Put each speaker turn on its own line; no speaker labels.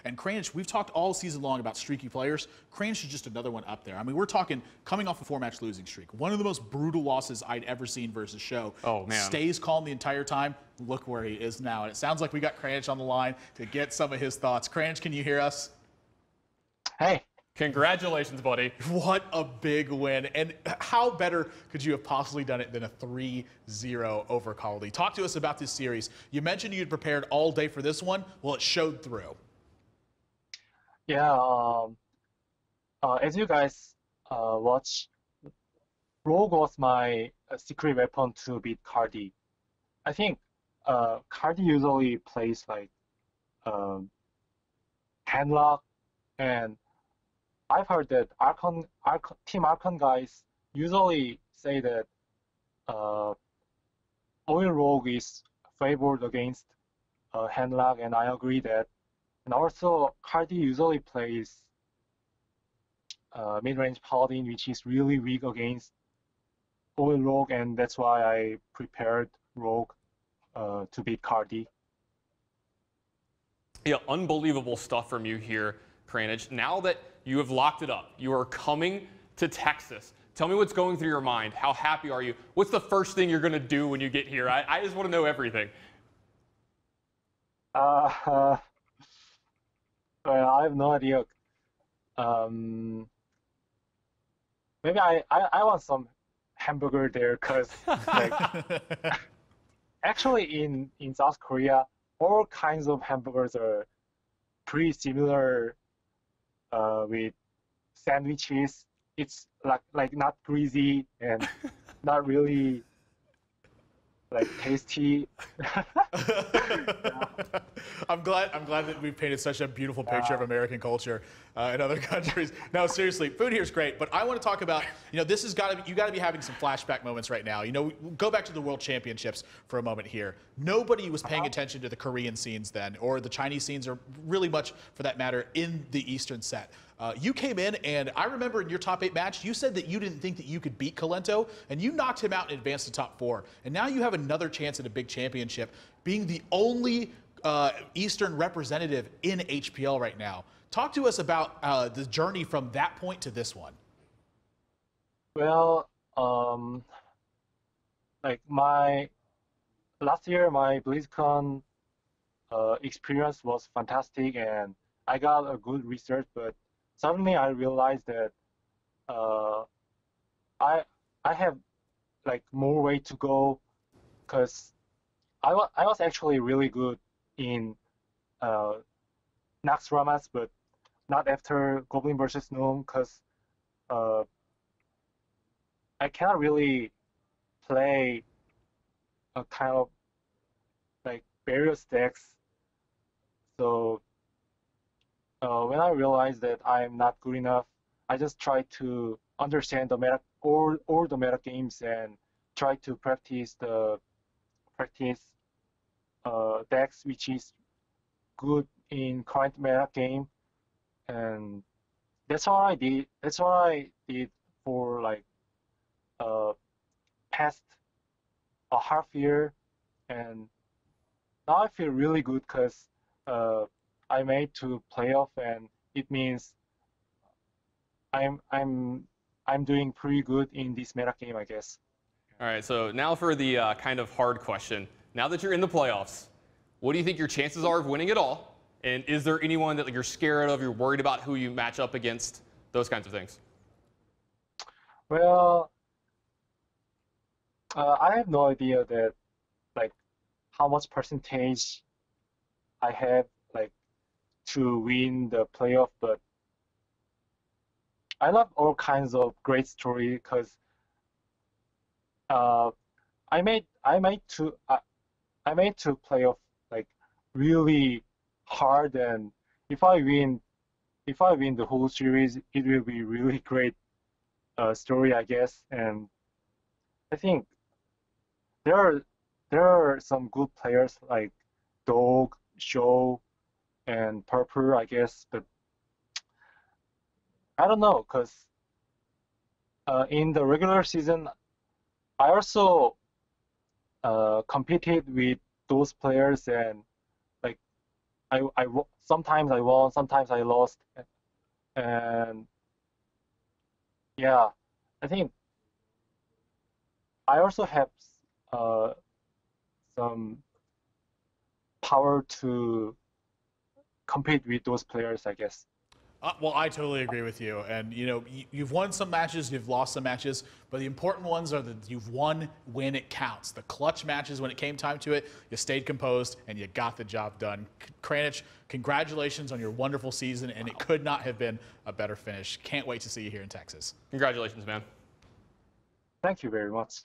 And Kranich, we've talked all season long about streaky players. Kranich is just another one up there. I mean, we're talking coming off a 4-match losing streak. One of the most brutal losses I'd ever seen versus Show.
Oh, man.
Stays calm the entire time. Look where he is now. And it sounds like we got Kranich on the line to get some of his thoughts. Kranich, can you hear us?
Hey.
Congratulations, buddy.
What a big win. And how better could you have possibly done it than a 3-0 over Kaldi? Talk to us about this series. You mentioned you'd prepared all day for this one. Well, it showed through.
Yeah, as you guys watch, Rogue was my secret weapon to beat Kaldi. I think Kaldi usually plays like handlock, and I've heard that Team Archon guys usually say that Oil Rogue is favored against handlock, and I agree that. And also, Kaldi usually plays mid-range paladin, which is really weak against Oil Rogue, and that's why I prepared Rogue to beat Kaldi.
Yeah, unbelievable stuff from you here, Kranich. Now that you have locked it up, you are coming to Texas. Tell me what's going through your mind. How happy are you? What's the first thing you're going to do when you get here? I just want to know everything.
Well, I have no idea. Maybe I want some hamburger there, because like, actually in South Korea, all kinds of hamburgers are pretty similar with sandwiches. It's like not greasy and not really like tasty.
I'm glad that we've painted such a beautiful picture of American culture in other countries. No, seriously, food here is great, but I want to talk about, this has got to be, you got to be having some flashback moments right now. Go back to the World Championships for a moment here. Nobody was paying attention to the Korean scenes then, or the Chinese scenes, or really much for that matter in the Eastern set. You came in, and I remember in your top 8 match, you said that you didn't think that you could beat Kalento, and you knocked him out and advanced to top 4. And now you have another chance at a big championship, being the only Eastern representative in HPL right now. Talk to us about the journey from that point to this one.
Well, like last year, my BlizzCon experience was fantastic, and I got a good research, but suddenly I realized that I have like more way to go, because I was actually really good in Nax Ramas, but not after Goblin versus Gnome, because I cannot really play a kind of like various decks. So when I realized that I'm not good enough, I just try to understand the meta, all the meta games, and try to practice decks which is good in current meta game, and that's what I did. That's what I did for like past a half year, and now I feel really good because I made to playoff, and it means I'm doing pretty good in this meta game, I guess.
All right, so now for the kind of hard question. Now that you're in the playoffs, what do you think your chances are of winning it all? And is there anyone that you're scared of, you're worried about who you match up against, those kinds of things?
Well, I have no idea that like how much percentage I have like to win the playoff, but I love all kinds of great story, because I made to playoff like really hard, and if I win the whole series, it will be really great story, I guess. And I think there are some good players like Dog, Show, and Purple, I guess, but I don't know, because in the regular season, I also competed with those players, and like sometimes I won, sometimes I lost, and yeah, I think I also have some power to compete with those players, I guess.
Well, I totally agree with you. And, you know, you've won some matches, you've lost some matches, but the important ones are that you've won when it counts. The clutch matches, when it came time to it, you stayed composed and you got the job done. Kranich, congratulations on your wonderful season, and it could not have been a better finish. Can't wait to see you here in Texas.
Congratulations, man.
Thank you very much.